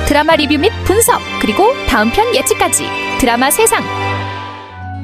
드라마 리뷰 및 분석, 그리고 다음 편 예측까지 드라마 세상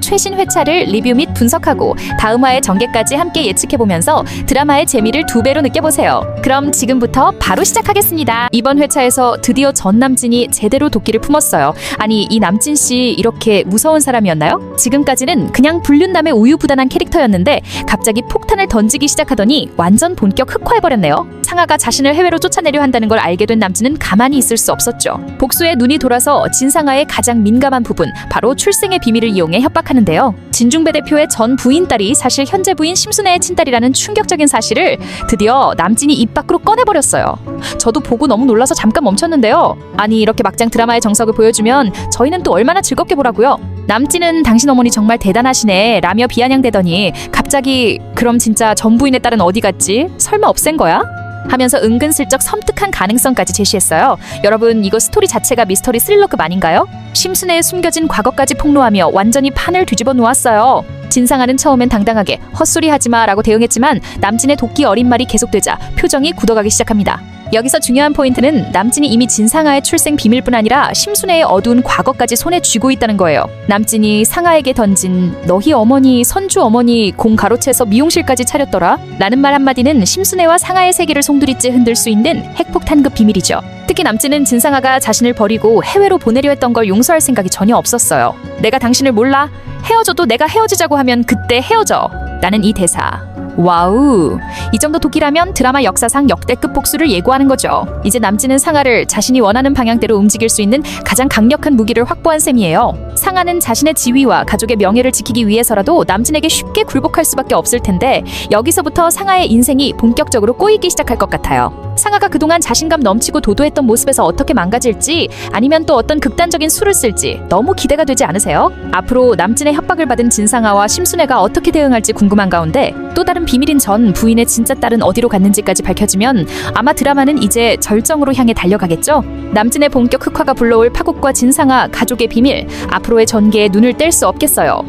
최신 회차를 리뷰 및 분석하고 다음 화의 전개까지 함께 예측해보면서 드라마의 재미를 2배로 느껴보세요. 그럼 지금부터 바로 시작하겠습니다. 이번 회차에서 드디어 전 남친이 제대로 도끼를 품었어요. 아니, 이 남친씨 이렇게 무서운 사람이었나요? 지금까지는 그냥 불륜남의 우유부단한 캐릭터였는데 갑자기 폭탄을 던지기 시작하더니 완전 본격 흑화해버렸네요. 상아가 자신을 해외로 쫓아내려 한다는 걸 알게 된 남친은 가만히 있을 수 없었죠. 복수에 눈이 돌아서 진상아의 가장 민감한 부분, 바로 출생의 비밀을 이용해 협박하는데요. 진중배 대표의 전 부인 딸이 사실 현재 부인 심순애의 친딸이라는 충격적인 사실을 드디어 남친이 입 밖으로 꺼내버렸어요. 저도 보고 너무 놀라서 잠깐 멈췄는데요. 아니, 이렇게 막장 드라마의 정석을 보여주면 저희는 또 얼마나 즐겁게 보라고요. 남친은 당신 어머니 정말 대단하시네 라며 비아냥대더니 갑자기 그럼 진짜 전 부인의 딸은 어디 갔지? 설마 없앤 거야? 하면서 은근슬쩍 섬뜩한 가능성까지 제시했어요. 여러분, 이거 스토리 자체가 미스터리 스릴러급 아닌가요? 심순애의 숨겨진 과거까지 폭로하며 완전히 판을 뒤집어 놓았어요. 진상아는 처음엔 당당하게 헛소리하지마 라고 대응했지만 남친의 도끼 어린 말이 계속되자 표정이 굳어가기 시작합니다. 여기서 중요한 포인트는 남친이 이미 진상아의 출생 비밀뿐 아니라 심순애의 어두운 과거까지 손에 쥐고 있다는 거예요. 남친이 상아에게 던진 너희 어머니, 선주 어머니 공 가로채서 미용실까지 차렸더라 라는 말 한마디는 심순애와 상아의 세계를 송두리째 흔들 수 있는 핵폭탄급 비밀이죠. 특히 남친은 진상아가 자신을 버리고 해외로 보내려 했던 걸 용서할 생각이 전혀 없었어요. 내가 당신을 몰라? 헤어져도 내가 헤어지자고 하면 그때 헤어져 라는 이 대사. 와우, 이 정도 도끼라면 드라마 역사상 역대급 복수를 예고하는 거죠. 이제 남친은 상아를 자신이 원하는 방향대로 움직일 수 있는 가장 강력한 무기를 확보한 셈이에요. 상아는 자신의 지위와 가족의 명예를 지키기 위해서라도 남친에게 쉽게 굴복할 수밖에 없을 텐데 여기서부터 상아의 인생이 본격적으로 꼬이기 시작할 것 같아요. 상아가 그동안 자신감 넘치고 도도했던 모습에서 어떻게 망가질지, 아니면 또 어떤 극단적인 수를 쓸지 너무 기대가 되지 않으세요? 앞으로 남친의 협박을 받은 진상아와 심순애가 어떻게 대응할지 궁금한 가운데 또 다른 비밀인 전 부인의 진짜 딸은 어디로 갔는지까지 밝혀지면 아마 드라마는 이제 절정으로 향해 달려가겠죠? 남친의 본격 흑화가 불러올 파국과 진상아, 가족의 비밀, 앞으로의 전개에 눈을 뗄 수 없겠어요.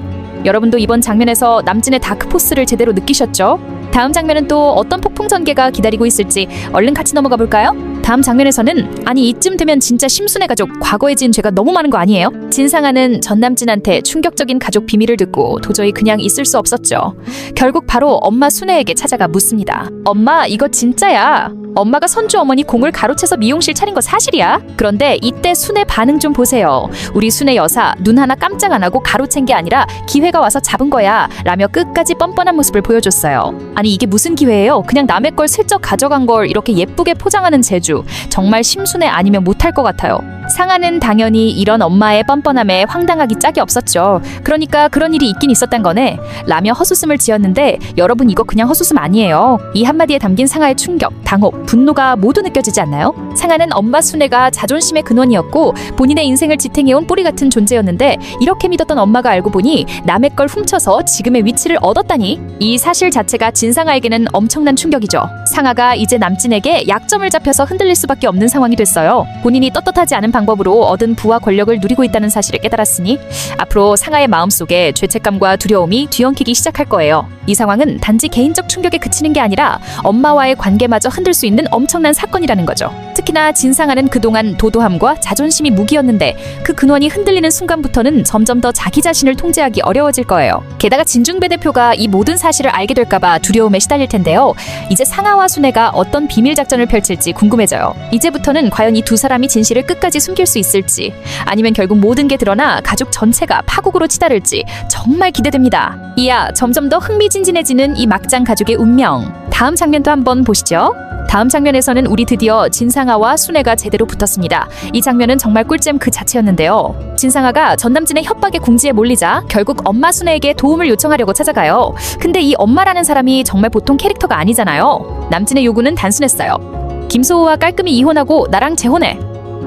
여러분도 이번 장면에서 남친의 다크포스를 제대로 느끼셨죠? 다음 장면은 또 어떤 폭풍 전개가 기다리고 있을지 얼른 같이 넘어가 볼까요? 다음 장면에서는 아니, 이쯤 되면 진짜 심순애 가족 과거에 지은 죄가 너무 많은 거 아니에요? 진상아는 전 남친한테 충격적인 가족 비밀을 듣고 도저히 그냥 있을 수 없었죠. 결국 바로 엄마 순애에게 찾아가 묻습니다. 엄마, 이거 진짜야? 엄마가 선주 어머니 공을 가로채서 미용실 차린 거 사실이야? 그런데 이때 순애 반응 좀 보세요. 우리 순애 여사 눈 하나 깜짝 안 하고 가로챈 게 아니라 기회가 와서 잡은 거야 라며 끝까지 뻔뻔한 모습을 보여줬어요. 아니, 이게 무슨 기회예요? 그냥 남의 걸 슬쩍 가져간 걸 이렇게 예쁘게 포장하는 재주, 정말 심순애 아니면 못할 것 같아요. 상아는 당연히 이런 엄마의 뻔뻔함에 황당하기 짝이 없었죠. 그러니까 그런 일이 있긴 있었단 거네 라며 헛웃음을 지었는데 여러분, 이거 그냥 헛웃음 아니에요. 이 한마디에 담긴 상아의 충격, 당혹, 분노가 모두 느껴지지 않나요? 상아는 엄마 순애가 자존심의 근원이었고 본인의 인생을 지탱해온 뿌리 같은 존재였는데 이렇게 믿었던 엄마가 알고 보니 남의 걸 훔쳐서 지금의 위치를 얻었다니, 이 사실 자체가 진상아에게는 엄청난 충격이죠. 상아가 이제 남친에게 약점을 잡혀서 흔들릴 수밖에 없는 상황이 됐어요. 본인이 떳떳하지 않은 방법으로 얻은 부와 권력을 누리고 있다는 사실을 깨달았으니 앞으로 상아의 마음속에 죄책감과 두려움이 뒤엉키기 시작할 거예요. 이 상황은 단지 개인적 충격에 그치는 게 아니라 엄마와의 관계마저 흔들 수 있는 엄청난 사건이라는 거죠. 특히나 진상아는 그동안 도도함과 자존심이 무기였는데 그 근원이 흔들리는 순간부터는 점점 더 자기 자신을 통제하기 어려워질 거예요. 게다가 진중배 대표가 이 모든 사실을 알게 될까봐 두려움에 시달릴 텐데요. 이제 상아와 순애가 어떤 비밀 작전을 펼칠지 궁금해져요. 이제부터는 과연 이 두 사람이 진실을 끝까지 숨길 수 있을지, 아니면 결국 모든 게 드러나 가족 전체가 파국으로 치달을지 정말 기대됩니다. 이야, 점점 더 흥미진진해지는 이 막장 가족의 운명. 다음 장면도 한번 보시죠. 다음 장면에서는 우리 드디어 진상아와 순애가 제대로 붙었습니다. 이 장면은 정말 꿀잼 그 자체였는데요. 진상아가 전남친의 협박에 궁지에 몰리자 결국 엄마 순애에게 도움을 요청하려고 찾아가요. 근데 이 엄마라는 사람이 정말 보통 캐릭터가 아니잖아요. 남친의 요구는 단순했어요. 김소호와 깔끔히 이혼하고 나랑 재혼해.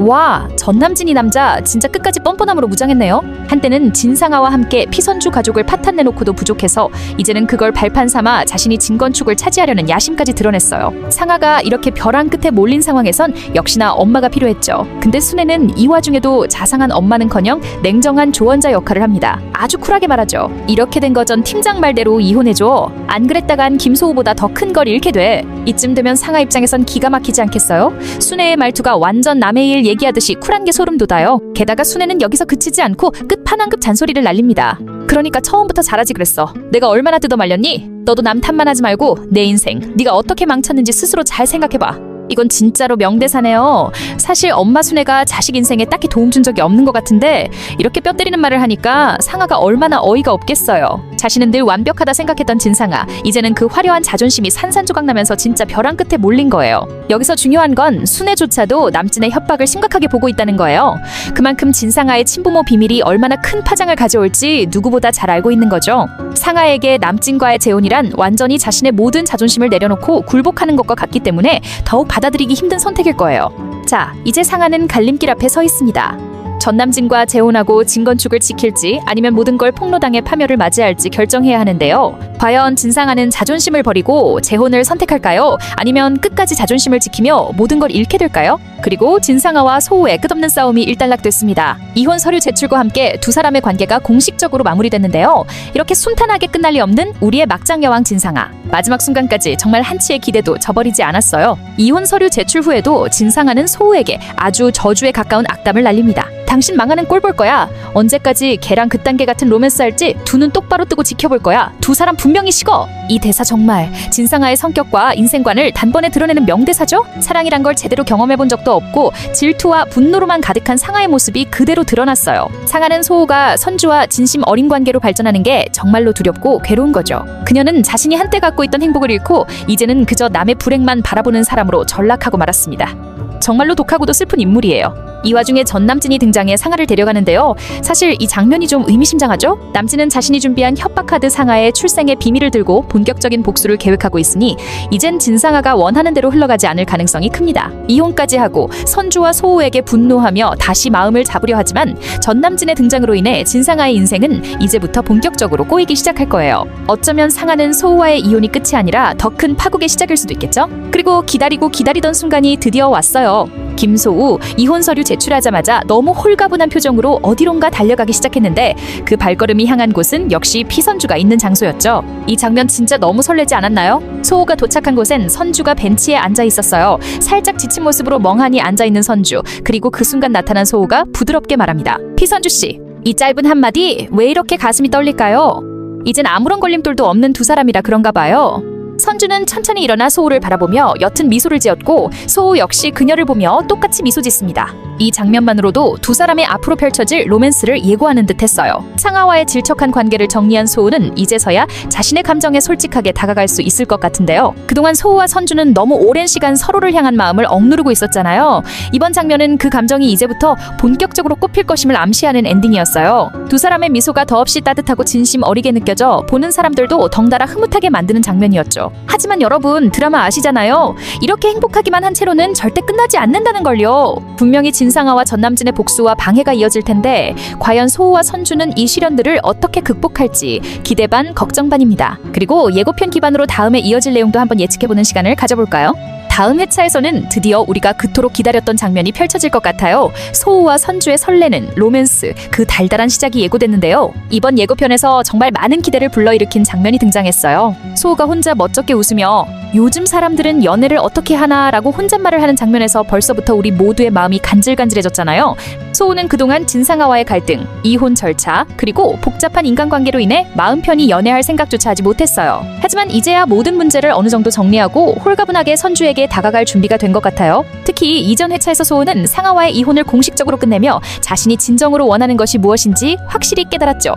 와, 전남친 이 남자 진짜 끝까지 뻔뻔함으로 무장했네요. 한때는 진상아와 함께 피선주 가족을 파탄내놓고도 부족해서 이제는 그걸 발판 삼아 자신이 진건축을 차지하려는 야심까지 드러냈어요. 상아가 이렇게 벼랑 끝에 몰린 상황에선 역시나 엄마가 필요했죠. 근데 순애는 이 와중에도 자상한 엄마는커녕 냉정한 조언자 역할을 합니다. 아주 쿨하게 말하죠. 이렇게 된 거 전 팀장 말대로 이혼해줘. 안 그랬다간 김소우보다 더 큰 걸 잃게 돼. 이쯤 되면 상하 입장에선 기가 막히지 않겠어요? 순애의 말투가 완전 남의 일 얘기하듯이 쿨한 게 소름 돋아요. 게다가 순애는 여기서 그치지 않고 끝판왕급 잔소리를 날립니다. 그러니까 처음부터 잘하지 그랬어. 내가 얼마나 뜯어 말렸니? 너도 남 탓만 하지 말고 내 인생 네가 어떻게 망쳤는지 스스로 잘 생각해봐. 이건 진짜로 명대사네요. 사실 엄마 순애가 자식 인생에 딱히 도움 준 적이 없는 것 같은데 이렇게 뼈 때리는 말을 하니까 상아가 얼마나 어이가 없겠어요. 자신은 늘 완벽하다 생각했던 진상아, 이제는 그 화려한 자존심이 산산조각 나면서 진짜 벼랑 끝에 몰린 거예요. 여기서 중요한 건 순애조차도 남진의 협박을 심각하게 보고 있다는 거예요. 그만큼 진상아의 친부모 비밀이 얼마나 큰 파장을 가져올지 누구보다 잘 알고 있는 거죠. 상아에게 남진과의 재혼이란 완전히 자신의 모든 자존심을 내려놓고 굴복하는 것과 같기 때문에 더욱 받아들이기 힘든 선택일 거예요. 자, 이제 상아는 갈림길 앞에 서 있습니다. 전남진과 재혼하고 진건축을 지킬지 아니면 모든 걸 폭로당해 파멸을 맞이할지 결정해야 하는데요. 과연 진상아는 자존심을 버리고 재혼을 선택할까요? 아니면 끝까지 자존심을 지키며 모든 걸 잃게 될까요? 그리고 진상아와 소우의 끝없는 싸움이 일단락됐습니다. 이혼 서류 제출과 함께 두 사람의 관계가 공식적으로 마무리됐는데요. 이렇게 순탄하게 끝날 리 없는 우리의 막장 여왕 진상아. 마지막 순간까지 정말 한치의 기대도 저버리지 않았어요. 이혼 서류 제출 후에도 진상아는 소우에게 아주 저주에 가까운 악담을 날립니다. 당신 망하는 꼴 볼 거야. 언제까지 걔랑 그딴 개 같은 로맨스 할지 두 눈 똑바로 뜨고 지켜볼 거야. 두 사람 분명히 식어. 이 대사 정말 진상아의 성격과 인생관을 단번에 드러내는 명대사죠? 사랑이란 걸 제대로 경험해본 적도 없고 질투와 분노로만 가득한 상아의 모습이 그대로 드러났어요. 상아는 소우가 선주와 진심 어린 관계로 발전하는 게 정말로 두렵고 괴로운 거죠. 그녀는 자신이 한때 갖고 있던 행복을 잃고 이제는 그저 남의 불행만 바라보는 사람으로 전락하고 말았습니다. 정말로 독하고도 슬픈 인물이에요. 이 와중에 전남진이 등장해 상아를 데려가는데요. 사실 이 장면이 좀 의미심장하죠? 남진은 자신이 준비한 협박카드 상아의 출생의 비밀을 들고 본격적인 복수를 계획하고 있으니 이젠 진상아가 원하는 대로 흘러가지 않을 가능성이 큽니다. 이혼까지 하고 선주와 소우에게 분노하며 다시 마음을 잡으려 하지만 전남진의 등장으로 인해 진상아의 인생은 이제부터 본격적으로 꼬이기 시작할 거예요. 어쩌면 상아는 소우와의 이혼이 끝이 아니라 더 큰 파국의 시작일 수도 있겠죠? 그리고 기다리고 기다리던 순간이 드디어 왔어요. 김소우 이혼 서류 제출하자마자 너무 홀가분한 표정으로 어디론가 달려가기 시작했는데 그 발걸음이 향한 곳은 역시 피선주가 있는 장소였죠. 이 장면 진짜 너무 설레지 않았나요? 소우가 도착한 곳엔 선주가 벤치에 앉아 있었어요. 살짝 지친 모습으로 멍하니 앉아 있는 선주. 그리고 그 순간 나타난 소우가 부드럽게 말합니다. 피선주 씨, 이 짧은 한마디 왜 이렇게 가슴이 떨릴까요? 이젠 아무런 걸림돌도 없는 두 사람이라 그런가 봐요. 선주는 천천히 일어나 소우를 바라보며 옅은 미소를 지었고 소우 역시 그녀를 보며 똑같이 미소 짓습니다. 이 장면만으로도 두 사람의 앞으로 펼쳐질 로맨스를 예고하는 듯했어요. 상아와의 질척한 관계를 정리한 소우는 이제서야 자신의 감정에 솔직하게 다가갈 수 있을 것 같은데요. 그동안 소우와 선주는 너무 오랜 시간 서로를 향한 마음을 억누르고 있었잖아요. 이번 장면은 그 감정이 이제부터 본격적으로 꽃필 것임을 암시하는 엔딩이었어요. 두 사람의 미소가 더없이 따뜻하고 진심 어리게 느껴져 보는 사람들도 덩달아 흐뭇하게 만드는 장면이었죠. 하지만 여러분, 드라마 아시잖아요. 이렇게 행복하기만 한 채로는 절대 끝나지 않는다는 걸요. 분명히 진상아와 전남진의 복수와 방해가 이어질 텐데 과연 소우와 선주는 이 시련들을 어떻게 극복할지 기대 반 걱정 반입니다. 그리고 예고편 기반으로 다음에 이어질 내용도 한번 예측해보는 시간을 가져볼까요? 다음 회차에서는 드디어 우리가 그토록 기다렸던 장면이 펼쳐질 것 같아요. 소우와 선주의 설레는 로맨스, 그 달달한 시작이 예고됐는데요. 이번 예고편에서 정말 많은 기대를 불러일으킨 장면이 등장했어요. 소우가 혼자 멋쩍게 웃으며 요즘 사람들은 연애를 어떻게 하나 라고 혼잣말을 하는 장면에서 벌써부터 우리 모두의 마음이 간질간질해졌잖아요. 소우는 그동안 진상아와의 갈등, 이혼 절차, 그리고 복잡한 인간관계로 인해 마음 편히 연애할 생각조차 하지 못했어요. 하지만 이제야 모든 문제를 어느 정도 정리하고 홀가분하게 선주에게 다가갈 준비가 된 것 같아요. 특히 이전 회차에서 소우는 상아와의 이혼을 공식적으로 끝내며 자신이 진정으로 원하는 것이 무엇인지 확실히 깨달았죠.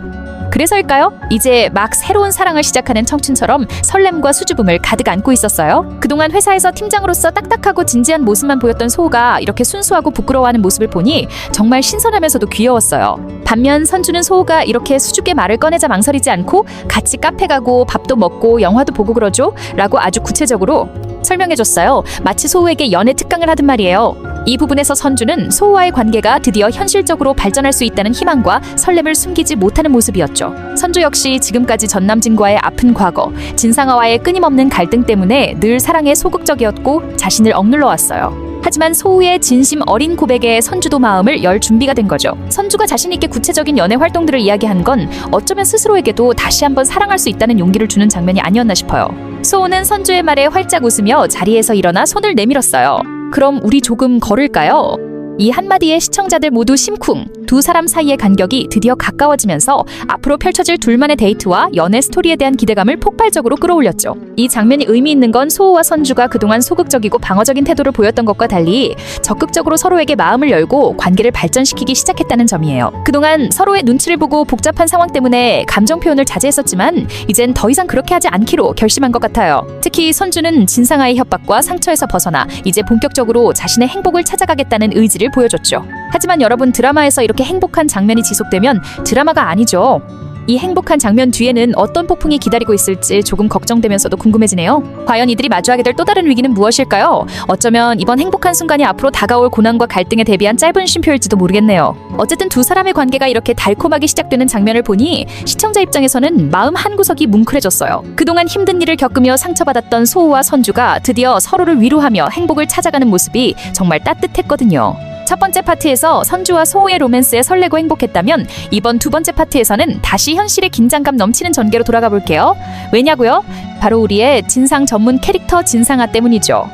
그래서일까요? 이제 막 새로운 사랑을 시작하는 청춘처럼 설렘과 수줍음을 가득 안고 있었어요. 그동안 회사에서 팀장으로서 딱딱하고 진지한 모습만 보였던 소우가 이렇게 순수하고 부끄러워하는 모습을 보니 정말 신선하면서도 귀여웠어요. 반면 선주는 소우가 이렇게 수줍게 말을 꺼내자 망설이지 않고 같이 카페 가고 밥도 먹고 영화도 보고 그러죠? 라고 아주 구체적으로 설명해줬어요. 마치 소우에게 연애 특강을 하듯 말이에요. 이 부분에서 선주는 소우와의 관계가 드디어 현실적으로 발전할 수 있다는 희망과 설렘을 숨기지 못하는 모습이었죠. 선주 역시 지금까지 전남진과의 아픈 과거, 진상아와의 끊임없는 갈등 때문에 늘 사랑에 소극적이었고 자신을 억눌러왔어요. 하지만 소우의 진심 어린 고백에 선주도 마음을 열 준비가 된 거죠. 선주가 자신 있게 구체적인 연애 활동들을 이야기한 건 어쩌면 스스로에게도 다시 한번 사랑할 수 있다는 용기를 주는 장면이 아니었나 싶어요. 소우는 선주의 말에 활짝 웃으며 자리에서 일어나 손을 내밀었어요. 그럼 우리 조금 걸을까요? 이 한마디에 시청자들 모두 심쿵. 두 사람 사이의 간격이 드디어 가까워지면서 앞으로 펼쳐질 둘만의 데이트와 연애 스토리에 대한 기대감을 폭발적으로 끌어올렸죠. 이 장면이 의미 있는 건 소우와 선주가 그동안 소극적이고 방어적인 태도를 보였던 것과 달리 적극적으로 서로에게 마음을 열고 관계를 발전시키기 시작했다는 점이에요. 그동안 서로의 눈치를 보고 복잡한 상황 때문에 감정 표현을 자제했었지만 이젠 더 이상 그렇게 하지 않기로 결심한 것 같아요. 특히 선주는 진상아의 협박과 상처에서 벗어나 이제 본격적으로 자신의 행복을 찾아가겠다는 의지를 보여줬죠. 하지만 여러분, 드라마에서 이렇게 행복한 장면이 지속되면 드라마가 아니죠. 이 행복한 장면 뒤에는 어떤 폭풍이 기다리고 있을지 조금 걱정되면서도 궁금해지네요. 과연 이들이 마주하게 될 또 다른 위기는 무엇일까요? 어쩌면 이번 행복한 순간이 앞으로 다가올 고난과 갈등에 대비한 짧은 쉼표일지도 모르겠네요. 어쨌든 두 사람의 관계가 이렇게 달콤하게 시작되는 장면을 보니 시청자 입장에서는 마음 한구석이 뭉클해졌어요. 그동안 힘든 일을 겪으며 상처받았던 소우와 선주가 드디어 서로를 위로하며 행복을 찾아가는 모습이 정말 따뜻했거든요. 첫 번째 파트에서 선주와 소우의 로맨스에 설레고 행복했다면 이번 두 번째 파트에서는 다시 현실의 긴장감 넘치는 전개로 돌아가 볼게요. 왜냐고요? 바로 우리의 진상 전문 캐릭터 진상아 때문이죠.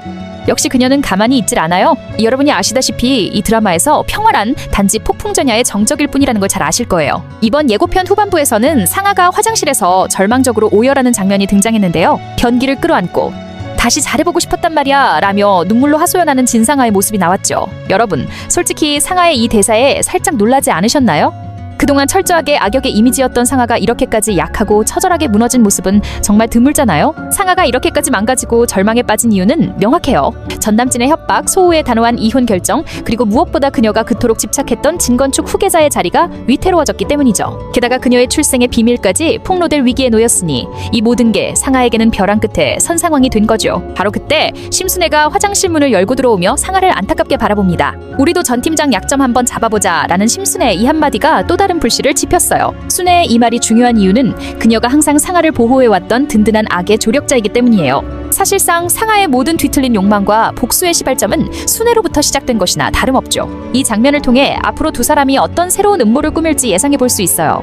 역시 그녀는 가만히 있질 않아요. 여러분이 아시다시피 이 드라마에서 평화란 단지 폭풍전야의 정적일 뿐이라는 걸 잘 아실 거예요. 이번 예고편 후반부에서는 상아가 화장실에서 절망적으로 오열하는 장면이 등장했는데요. 견기를 끌어안고 다시 잘해보고 싶었단 말이야 라며 눈물로 하소연하는 진상아의 모습이 나왔죠. 여러분, 솔직히 상아의 이 대사에 살짝 놀라지 않으셨나요? 그동안 철저하게 악역의 이미지였던 상아가 이렇게까지 약하고 처절하게 무너진 모습은 정말 드물잖아요. 상아가 이렇게까지 망가지고 절망에 빠진 이유는 명확해요. 전남친의 협박, 소우의 단호한 이혼 결정, 그리고 무엇보다 그녀가 그토록 집착했던 진건축 후계자의 자리가 위태로워졌기 때문이죠. 게다가 그녀의 출생의 비밀까지 폭로될 위기에 놓였으니 이 모든 게 상아에게는 벼랑 끝에 선상황이 된 거죠. 바로 그때 심순애가 화장실 문을 열고 들어오며 상아를 안타깝게 바라봅니다. 우리도 전 팀장 약점 한번 잡아보자 라는 심순애의 이 한마디가 또 다른 불씨를 지폈어요. 순애의 이 말이 중요한 이유는 그녀가 항상 상아를 보호해왔던 든든한 악의 조력자이기 때문이에요. 사실상 상아의 모든 뒤틀린 욕망과 복수의 시발점은 순애로부터 시작된 것이나 다름없죠. 이 장면을 통해 앞으로 두 사람이 어떤 새로운 음모를 꾸밀지 예상해볼 수 있어요.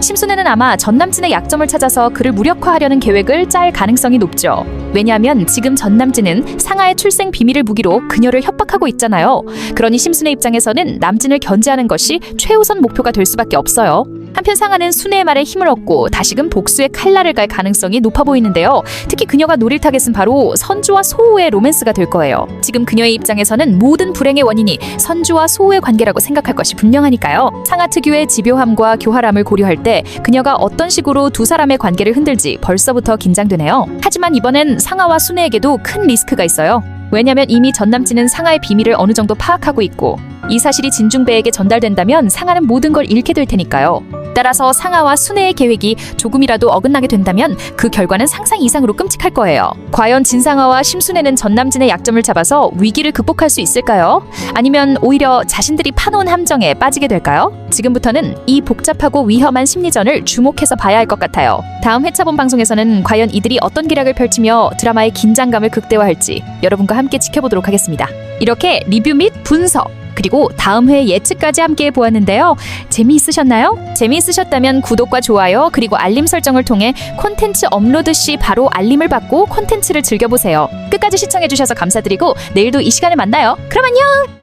심순애는 아마 전남친의 약점을 찾아서 그를 무력화하려는 계획을 짤 가능성이 높죠. 왜냐하면 지금 전남친은 상아의 출생 비밀을 무기로 그녀를 협박하고 있잖아요. 그러니 심순애 입장에서는 남친을 견제하는 것이 최우선 목표가 될 수밖에 없어요. 한편 상아는 순애의 말에 힘을 얻고 다시금 복수의 칼날을 갈 가능성이 높아 보이는데요. 특히 그녀가 노릴 타겟은 바로 선주와 소우의 로맨스가 될 거예요. 지금 그녀의 입장에서는 모든 불행의 원인이 선주와 소우의 관계라고 생각할 것이 분명하니까요. 상아 특유의 집요함과 교활함을 고려할 때 그녀가 어떤 식으로 두 사람의 관계를 흔들지 벌써부터 긴장되네요. 하지만 이번엔 상아와 순애에게도 큰 리스크가 있어요. 왜냐면 이미 전남친은 상아의 비밀을 어느 정도 파악하고 있고 이 사실이 진중배에게 전달된다면 상아는 모든 걸 잃게 될 테니까요. 따라서 상아와 순애의 계획이 조금이라도 어긋나게 된다면 그 결과는 상상 이상으로 끔찍할 거예요. 과연 진상아와 심순애는 전남친의 약점을 잡아서 위기를 극복할 수 있을까요? 아니면 오히려 자신들이 파놓은 함정에 빠지게 될까요? 지금부터는 이 복잡하고 위험한 심리전을 주목해서 봐야 할 것 같아요. 다음 회차본 방송에서는 과연 이들이 어떤 기략을 펼치며 드라마의 긴장감을 극대화할지 여러분과 함께 지켜보도록 하겠습니다. 이렇게 리뷰 및 분석, 그리고 다음 회 예측까지 함께 보았는데요. 재미있으셨나요? 재미있으셨다면 구독과 좋아요 그리고 알림 설정을 통해 콘텐츠 업로드 시 바로 알림을 받고 콘텐츠를 즐겨보세요. 끝까지 시청해주셔서 감사드리고 내일도 이 시간에 만나요. 그럼 안녕!